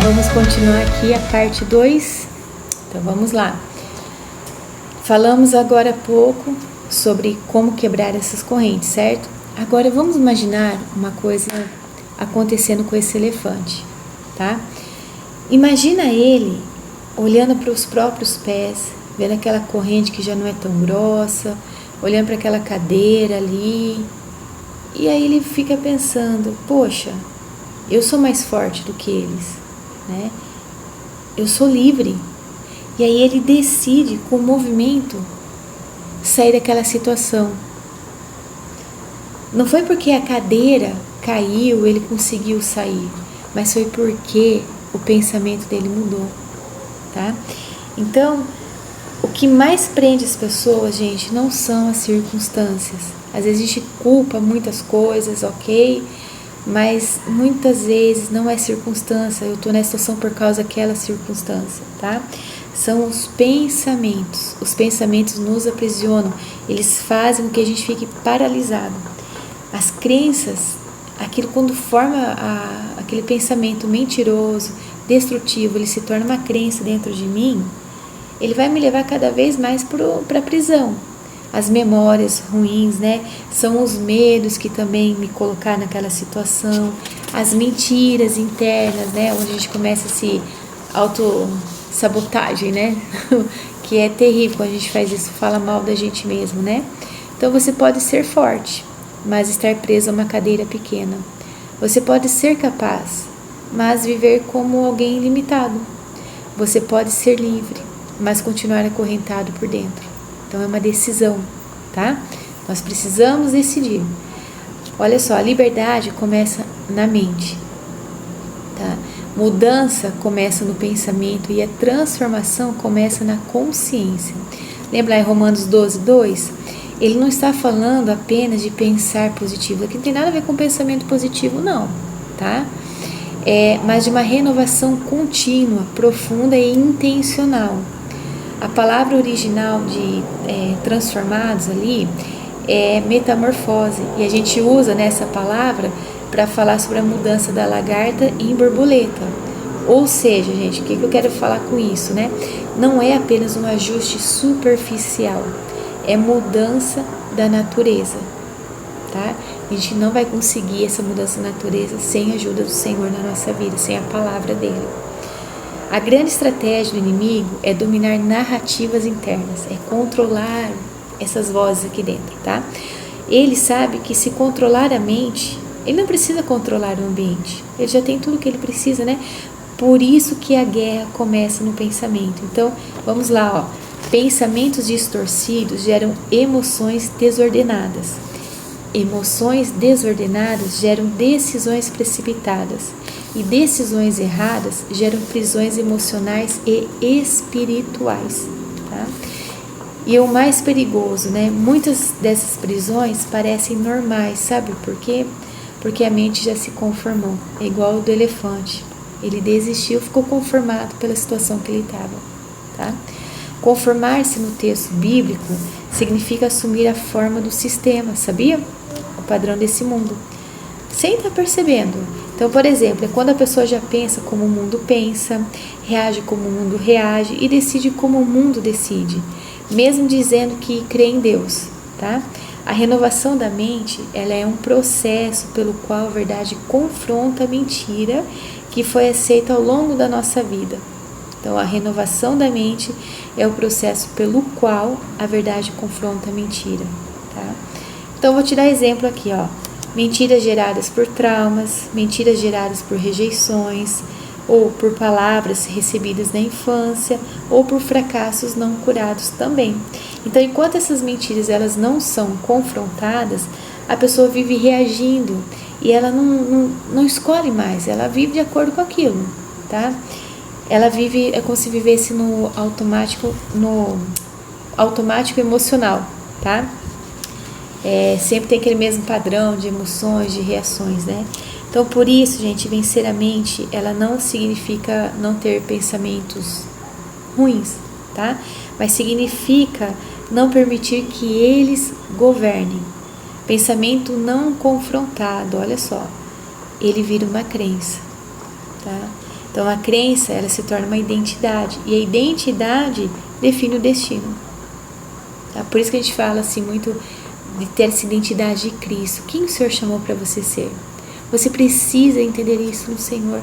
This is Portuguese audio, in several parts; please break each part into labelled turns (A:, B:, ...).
A: Vamos continuar aqui a parte 2. Então vamos lá. Falamos agora há pouco sobre como quebrar essas correntes, certo? Agora vamos imaginar uma coisa acontecendo com esse elefante, tá? Imagina ele olhando para os próprios pés, vendo aquela corrente que já não é tão grossa, olhando para aquela cadeira ali, e aí ele fica pensando, poxa, eu sou mais forte do que eles, né? Eu sou livre. E aí ele decide, com o movimento, sair daquela situação. Não foi porque a cadeira caiu, ele conseguiu sair, mas foi porque o pensamento dele mudou, tá? Então, o que mais prende as pessoas, gente, não são as circunstâncias. Às vezes a gente culpa muitas coisas, ok? Mas muitas vezes não é circunstância, eu estou nessa situação por causa daquela circunstância, tá? São os pensamentos nos aprisionam, eles fazem com que a gente fique paralisado. As crenças, aquilo quando forma aquele pensamento mentiroso, destrutivo, ele se torna uma crença dentro de mim, ele vai me levar cada vez mais para a prisão. As memórias ruins, né? São os medos que também me colocaram naquela situação, as mentiras internas, né? Onde a gente começa a se autossabotagem, né? Que é terrível quando a gente faz isso, fala mal da gente mesmo, né? Então você pode ser forte, mas estar preso a uma cadeira pequena. Você pode ser capaz, mas viver como alguém limitado. Você pode ser livre, mas continuar acorrentado por dentro. Então é uma decisão, tá? Nós precisamos decidir. Olha só, a liberdade começa na mente, tá? Mudança começa no pensamento e a transformação começa na consciência. Lembra em Romanos 12:2? Ele não está falando apenas de pensar positivo. Aqui não tem nada a ver com pensamento positivo, não, tá? Mas de uma renovação contínua, profunda e intencional. A palavra original de transformados ali é metamorfose, e a gente usa nessa palavra para falar sobre a mudança da lagarta em borboleta. Ou seja, gente, o que eu quero falar com isso, né? Não é apenas um ajuste superficial, é mudança da natureza, tá? A gente não vai conseguir essa mudança da natureza sem a ajuda do Senhor na nossa vida, sem a palavra dele. A grande estratégia do inimigo é dominar narrativas internas, é controlar essas vozes aqui dentro, tá? Ele sabe que se controlar a mente, ele não precisa controlar o ambiente, ele já tem tudo que ele precisa, né? Por isso que a guerra começa no pensamento. Então, vamos lá, ó. Pensamentos distorcidos geram emoções desordenadas. Emoções desordenadas geram decisões precipitadas. E decisões erradas geram prisões emocionais e espirituais, tá? E o mais perigoso, né? Muitas dessas prisões parecem normais, sabe por quê? Porque a mente já se conformou. É igual o do elefante. Ele desistiu, ficou conformado pela situação que ele estava, tá? Conformar-se no texto bíblico significa assumir a forma do sistema, sabia? O padrão desse mundo. Sem estar percebendo. Então, por exemplo, é quando a pessoa já pensa como o mundo pensa, reage como o mundo reage e decide como o mundo decide, mesmo dizendo que crê em Deus, tá? A renovação da mente, ela é um processo pelo qual a verdade confronta a mentira que foi aceita ao longo da nossa vida. Então, a renovação da mente é o processo pelo qual a verdade confronta a mentira, tá? Então, vou te dar exemplo aqui, ó. Mentiras geradas por traumas, mentiras geradas por rejeições, ou por palavras recebidas na infância, ou por fracassos não curados também. Então, enquanto essas mentiras elas não são confrontadas, a pessoa vive reagindo e ela não escolhe mais, ela vive de acordo com aquilo, tá? Ela vive, é como se vivesse no automático emocional, tá? sempre tem aquele mesmo padrão de emoções, de reações, né? Então, por isso, gente, vencer a mente, ela não significa não ter pensamentos ruins, tá? Mas significa não permitir que eles governem. Pensamento não confrontado, olha só, ele vira uma crença, tá? Então, a crença, ela se torna uma identidade, e a identidade define o destino, tá? Por isso que a gente fala assim muito de ter essa identidade de Cristo. Quem o Senhor chamou para você ser? Você precisa entender isso no Senhor.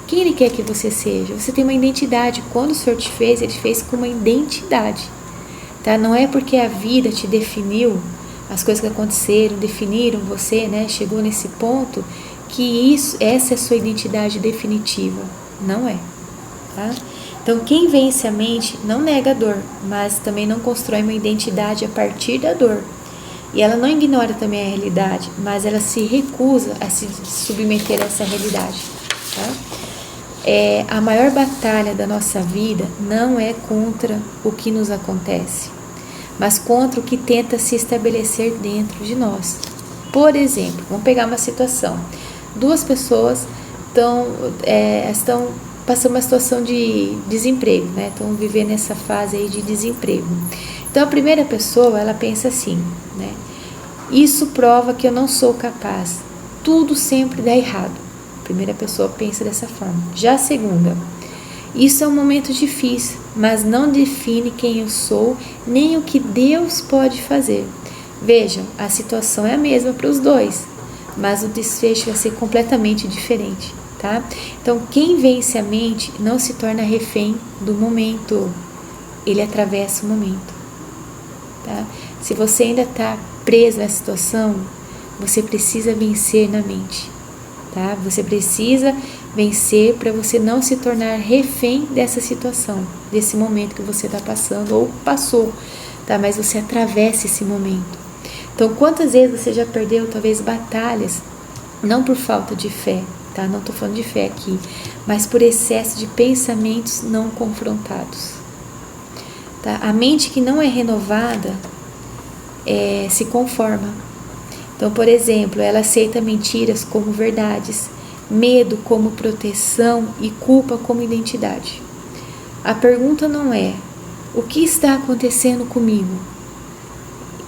A: Quem Ele quer que você seja? Você tem uma identidade. Quando o Senhor te fez, Ele fez com uma identidade, tá? Não é porque a vida te definiu, as coisas que aconteceram, definiram você, né? Chegou nesse ponto, que essa é a sua identidade definitiva. Não é, tá? Então, quem vence a mente não nega a dor, mas também não constrói uma identidade a partir da dor. E ela não ignora também a realidade, mas ela se recusa a se submeter a essa realidade, tá? A maior batalha da nossa vida não é contra o que nos acontece, mas contra o que tenta se estabelecer dentro de nós. Por exemplo, vamos pegar uma situação. 2 pessoas estão passando uma situação de desemprego, né? Estão vivendo essa fase aí de desemprego. Então, a primeira pessoa, ela pensa assim, né? Isso prova que eu não sou capaz. Tudo sempre dá errado. A primeira pessoa pensa dessa forma. Já a segunda, isso é um momento difícil, mas não define quem eu sou, nem o que Deus pode fazer. Vejam, a situação é a mesma para os dois, mas o desfecho vai ser completamente diferente, tá? Então, quem vence a mente não se torna refém do momento, ele atravessa o momento, tá? Se você ainda está preso nessa situação, você precisa vencer na mente, tá? Você precisa vencer para você não se tornar refém dessa situação, desse momento que você está passando ou passou, tá? Mas você atravessa esse momento. Então, quantas vezes você já perdeu, talvez, batalhas, não por falta de fé, tá? Não estou falando de fé aqui, mas por excesso de pensamentos não confrontados, tá? A mente que não é renovada se conforma. Então, por exemplo, ela aceita mentiras como verdades, medo como proteção e culpa como identidade. A pergunta não é: o que está acontecendo comigo?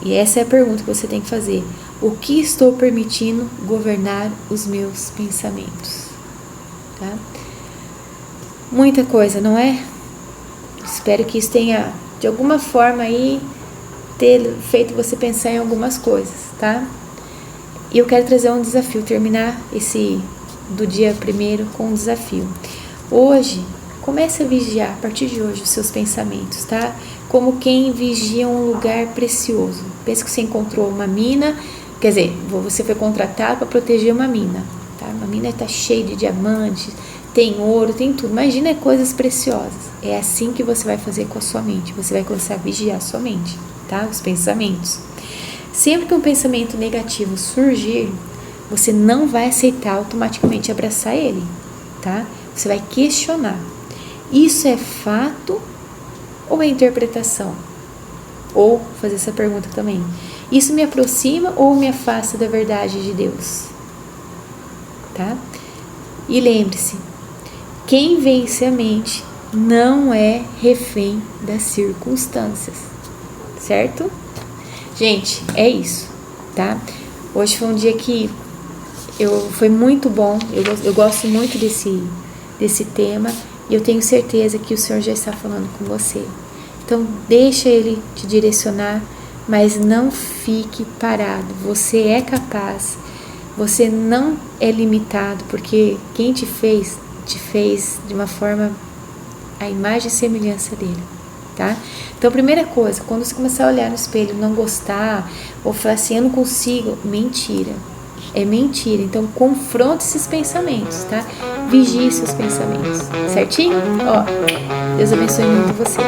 A: E essa é a pergunta que você tem que fazer. O que estou permitindo governar os meus pensamentos? Tá? Muita coisa, não é? Espero que isso tenha, de alguma forma, aí, ter feito você pensar em algumas coisas, tá? E eu quero trazer um desafio, terminar esse do dia 1º com um desafio. Hoje, comece a vigiar, a partir de hoje, os seus pensamentos, tá? Como quem vigia um lugar precioso. Pensa que você encontrou uma mina, quer dizer, você foi contratado para proteger uma mina, tá? Uma mina está cheia de diamantes, tem ouro, tem tudo. Imagina coisas preciosas. É assim que você vai fazer com a sua mente. Você vai começar a vigiar a sua mente, tá? Os pensamentos. Sempre que um pensamento negativo surgir, você não vai aceitar automaticamente abraçar ele, tá? Você vai questionar. Isso é fato ou é interpretação? Ou fazer essa pergunta também. Isso me aproxima ou me afasta da verdade de Deus? Tá? E lembre-se, quem vence a mente não é refém das circunstâncias, certo? Gente, é isso, tá? Hoje foi um dia que foi muito bom, eu gosto muito desse tema e eu tenho certeza que o Senhor já está falando com você. Então, deixa Ele te direcionar, mas não fique parado. Você é capaz, você não é limitado, porque quem te fez de uma forma, a imagem e semelhança dele, tá? Então, a primeira coisa, quando você começar a olhar no espelho, não gostar, ou falar assim, eu não consigo, mentira. É mentira. Então, confronte esses pensamentos, tá? Vigie seus pensamentos, certinho? Ó, Deus abençoe muito você.